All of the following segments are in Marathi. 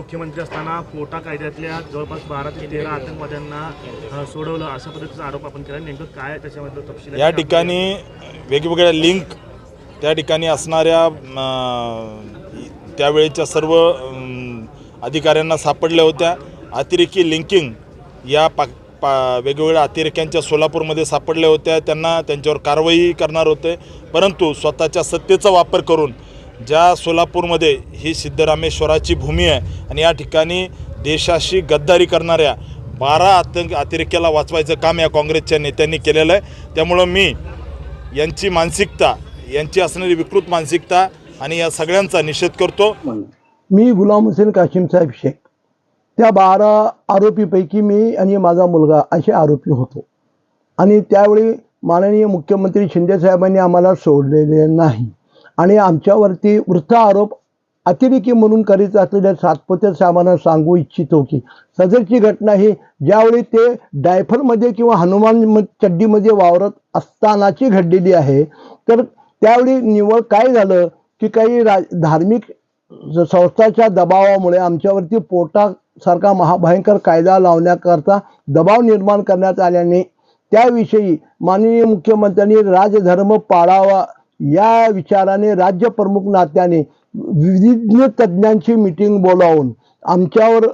मुख्यमंत्री असताना पोटा कायद्यातल्या जवळपास 12 ते 13 आतंकवाद्यांना सोडवलं अशा पद्धतीचा आरोप आपण केला. नेमकं काय त्याच्यामध्ये तपशील? या ठिकाणी वेगवेगळ्या लिंक त्या ठिकाणी असणाऱ्या त्यावेळेच्या सर्व अधिकाऱ्यांना सापडल्या होत्या. अतिरेकी लिंकिंग या वेगवेगळ्या अतिरेक्यांच्या सोलापूरमध्ये सापडल्या होत्या. त्यांच्यावर कारवाई करणार होते, परंतु स्वतःच्या सत्तेचा वापर करून ज्या सोलापूरमध्ये ही सिद्धरामेश्वराची भूमी आहे आणि या ठिकाणी देशाशी गद्दारी करणाऱ्या 12 अतिरेक्याला वाचवायचं काम या काँग्रेसच्या नेत्यांनी केलेलं आहे. त्यामुळं मी यांची मानसिकता, यांची असणारी विकृत मानसिकता आणि या सगळ्यांचा निषेध करतो. मी गुलाम हुसेन काशीम साहेब शेख, त्या 12 आरोपीपैकी मी आणि माझा मुलगा असे आरोपी होतो. आणि त्यावेळी माननीय मुख्यमंत्री शिंदे साहेबांनी आम्हाला सोडलेले नाही आणि आमच्यावरती वृत्त आरोप अतिरेकी म्हणून करीत असलेल्या सातपुते साहेबांना सांगू इच्छितो की सदरची घटना ही ज्यावेळी ते डायफरमध्ये किंवा हनुमान चड्डीमध्ये वावरत असतानाची घडलेली आहे. तर त्यावेळी निव्वळ काय झालं की काही धार्मिक संस्थांच्या दबावामुळे आमच्यावरती पोटासारखा महाभयंकर कायदा लावण्याकरता दबाव निर्माण करण्यात आल्याने त्याविषयी माननीय मुख्यमंत्र्यांनी राजधर्म पाळावा या विचाराने राज्य प्रमुख नात्याने विविध तज्ज्ञांची मीटिंग बोलावून आमच्यावर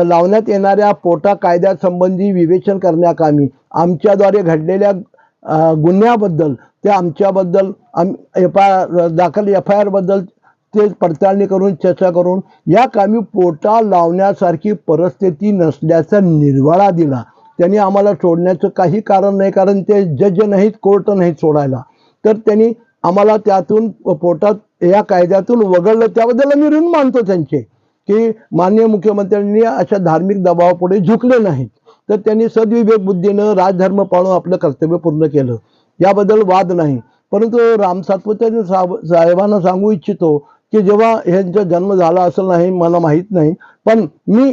लावण्यात येणाऱ्या पोटा कायद्यासंबंधी विवेचन करण्याकामी आमच्याद्वारे घडलेल्या गुन्ह्याबद्दल त्या आमच्याबद्दल एफ आय आर बद्दल ते पडताळणी करून चर्चा करून या कामी पोटा लावण्यासारखी परिस्थिती नसल्याचा निर्वाळा दिला. त्यांनी आम्हाला सोडण्याचं काही कारण नाही, कारण ते जज नाहीत, कोर्ट नाहीत सोडायला. तर त्यांनी आम्हाला त्यातून पोटात या कायद्यातून वगळलं. त्याबद्दल आम्ही ऋण मानतो त्यांचे की माननीय मुख्यमंत्र्यांनी अशा धार्मिक दबावापुढे झुकले नाहीत. तर त्यांनी सद्विवेक बुद्धीनं राजधर्म पाळून आपलं कर्तव्य पूर्ण केलं, याबद्दल वाद नाही. परंतु राम सातपुते साहेबांना सांगू इच्छितो की जेव्हा ह्यांचा जन्म झाला असेल नाही मला माहीत नाही, पण मी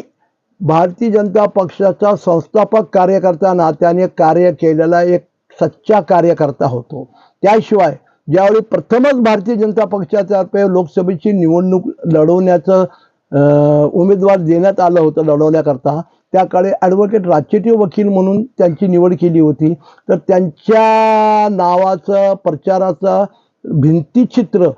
भारतीय जनता पक्षाचा संस्थापक कार्यकर्ता नात्याने कार्य केलेला एक सच्चा कार्यकर्ता होतो. त्याशिवाय ज्यावेळी प्रथमच भारतीय जनता पक्षातर्फे लोकसभेची निवडणूक लढवण्याचं उमेदवार देण्यात आलं होतं लढवण्याकरता, त्याकडे ॲडव्होकेट राचेटी वकील म्हणून त्यांची निवड केली होती. तर त्यांच्या नावाचं प्रचाराचं भिंतीचित्र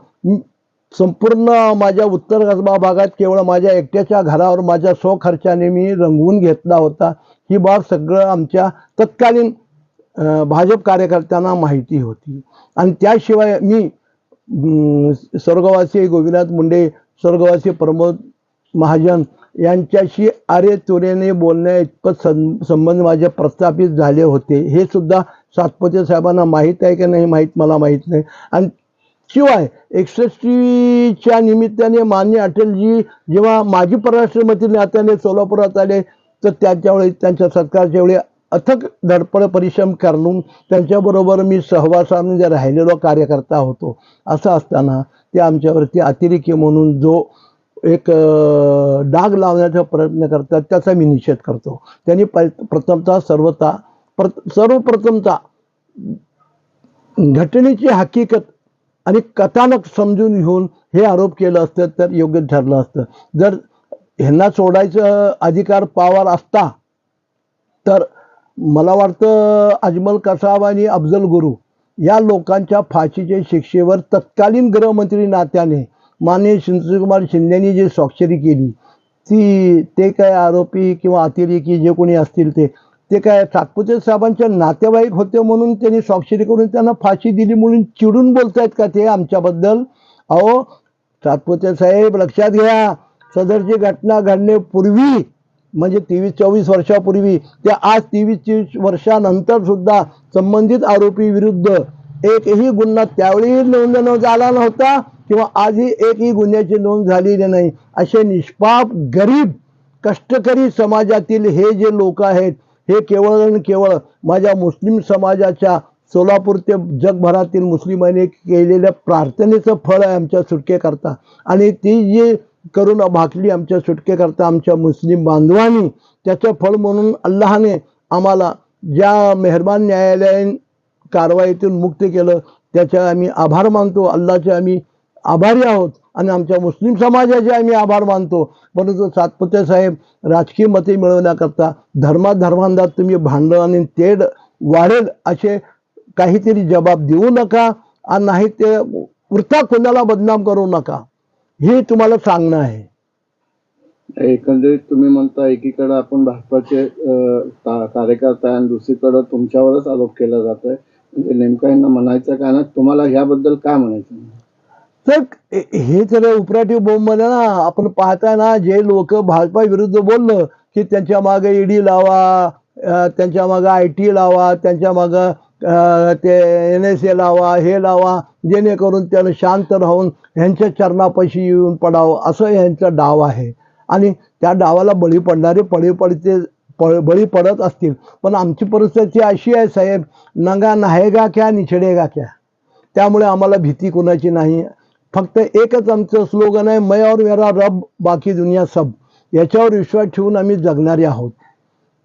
संपूर्ण माझ्या उत्तर कसबा भागात केवळ माझ्या एकट्याच्या घरावर माझ्या स्वखर्चाने मी रंगवून घेतला होता. ही बाब सगळं आमच्या तत्कालीन भाजप कार्यकर्त्यांना माहिती होती. आणि त्याशिवाय मी स्वर्गवासी गोपीनाथ मुंडे, स्वर्गवासी प्रमोद महाजन यांच्याशी आरे तुरेने बोलण्या इतपत संबंध माझे प्रस्थापित झाले होते. हे सुद्धा सातपुते साहेबांना माहीत आहे की नाही माहीत मला माहीत नाही. आणि शिवाय 61च्या निमित्ताने माननीय अटलजी जेव्हा माजी परराष्ट्र मंत्री नात्याने सोलापुरात आले तर त्याच्यावेळी त्यांच्या सत्काराच्या वेळी अथक धडपड परिश्रम करून त्यांच्याबरोबर मी सहवासामध्ये राहिलेलो कार्यकर्ता होतो. असं असताना ते आमच्यावरती अतिरेकी म्हणून जो एक डाग लावण्याचा प्रयत्न करतात त्याचा मी निषेध करतो. त्यांनी सर्वप्रथमतः घटनेची हकीकत आणि कथानक समजून घेऊन हे आरोप केलं असतं तर योग्य ठरलं असतं. जर ह्यांना सोडायचं अधिकार पावर असता तर मला वाटतं अजमल कसाब आणि अफजल गुरु या लोकांच्या फाशीच्या शिक्षेवर तत्कालीन गृहमंत्री नात्याने माननीय शिंदेकुमार शिंदेनी जी स्वाक्षरी केली ते काय आरोपी किंवा अतिरेकी जे कोणी असतील ते काय सातपुते साहेबांचे नातेवाईक होते म्हणून त्यांनी स्वाक्षरी करून त्यांना फाशी दिली म्हणून चिडून बोलतायत का ते आमच्याबद्दल? अहो सातपुते साहेब लक्षात घ्या, सदरची घटना घडण्यापूर्वी म्हणजे 23-24 वर्षापूर्वी ते आज 23-24 वर्षानंतर सुद्धा संबंधित आरोपी विरुद्ध एकही गुन्हा त्यावेळी नोंद झाला नव्हता किंवा आजही एकही गुन्ह्याची नोंद झालेली नाही. असे निष्पाप गरीब कष्टकरी समाजातील हे जे लोक आहेत हे केवळ आणि केवळ माझ्या मुस्लिम समाजाच्या सोलापूर ते जगभरातील मुस्लिमांनी केलेल्या प्रार्थनेचं फळ आहे आमच्या सुटकेकरता. आणि ती जी करून भाकली आमच्या सुटकेकरता आमच्या मुस्लिम बांधवांनी त्याचं फळ म्हणून अल्लाहने आम्हाला ज्या मेहरबान न्यायालयीन कारवाईतून मुक्त केलं त्याचे आम्ही आभार मानतो. अल्लाहचे आम्ही आभारी आहोत. आणि आमच्या मुस्लिम समाजाचे आम्ही आभार मानतो. परंतु सातपुते साहेब, राजकीय मते मिळवण्याकरता धर्मात तुम्ही भांडण आणि तेढ वाढेल असे काहीतरी जबाब देऊ नका आणि नाही ते वृथा कोणाला बदनाम करू नका, हे तुम्हाला सांगणं आहे. एकंदरीत तुम्ही म्हणता एकीकडे आपण भाजपाचे कार्यकर्ता आणि दुसरीकडे तुमच्यावरच आरोप केला जातोय, म्हणजे नेमकं यांना म्हणायचं काय ना, तुम्हाला ह्याबद्दल काय म्हणायचं? तर हे सगळं उपराटिव्ह बोंबमध्ये ना आपण पाहताय ना, जे लोक भाजपा विरुद्ध बोललं की त्यांच्या मागे ईडी लावा, त्यांच्या मागे IT लावा, त्यांच्या मागे ते NSA लावा, हे लावा, जेणेकरून त्याला शांत राहून ह्यांच्या चरणापाशी येऊन पडावं, असं ह्यांचा डाव आहे. आणि त्या डावाला बळी पडणारे बळी पडत असतील. पण आमची परिस्थिती अशी आहे साहेब, नंगा नाहेगा क्या निछडेगा क्या. त्यामुळे आम्हाला भीती कोणाची नाही. फक्त एकच आमचं स्लोगन आहे, मैं और मेरा रब बाकी दुनिया सब. याच्यावर विश्वास ठेवून आम्ही जगणारे आहोत.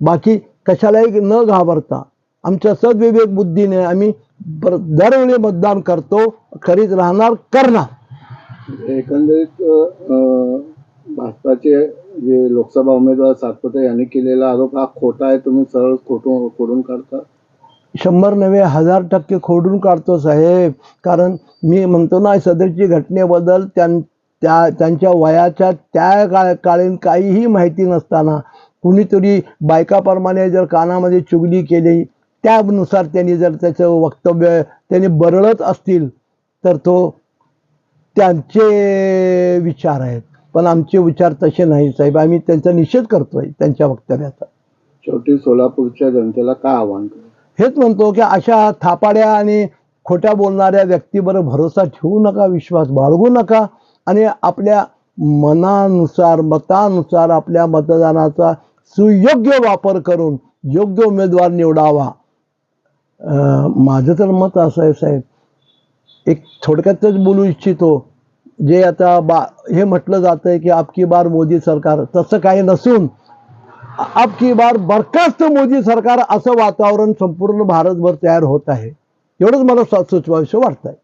बाकी कशालाही न घाबरता आमच्या सद्विवेक बुद्धीने आम्ही दरवेळी मतदान करतो, करीत राहणार, करणार. एकंदरीत भाजपाचे जे लोकसभा उमेदवार सातपुते यांनी केलेला आरोप हा खोटा आहे, तुम्ही सरळ खोडून काढता? 100 नव्हे 1000% खोडून काढतो साहेब. कारण मी म्हणतो ना, सदरची घटनेबद्दल त्यांच्या वयाच्या त्या काळीन काहीही माहिती नसताना कुणीतरी बायकाप्रमाणे जर कानामध्ये चुगली केली, त्यानुसार त्यांनी जर त्याचं वक्तव्य त्यांनी बरळत असतील तर तो त्यांचे विचार आहेत. पण आमचे विचार तसे नाही साहेब. आम्ही त्यांचा निषेध करतोय त्यांच्या वक्तव्याचा. शेवटी सोलापूरच्या जनतेला काय आव्हान करा? हेच म्हणतो की अशा थापाड्या आणि खोट्या बोलणाऱ्या व्यक्तीवर भरोसा ठेवू नका, विश्वास बाळगू नका आणि आपल्या मतानुसार आपल्या मतदानाचा सुयोग्य वापर करून योग्य उमेदवार निवडावा. माझं तर मत असं आहे साहेब. एक थोडक्यातच बोलू इच्छितो. जे आता हे म्हटलं जातंय की अबकी बार मोदी सरकार, तसं काही नसून अबकी बार बरखास्त मोदी सरकार असं वातावरण संपूर्ण भारतभर तयार होत आहे. एवढंच मला सुचवायचं वाटतंय.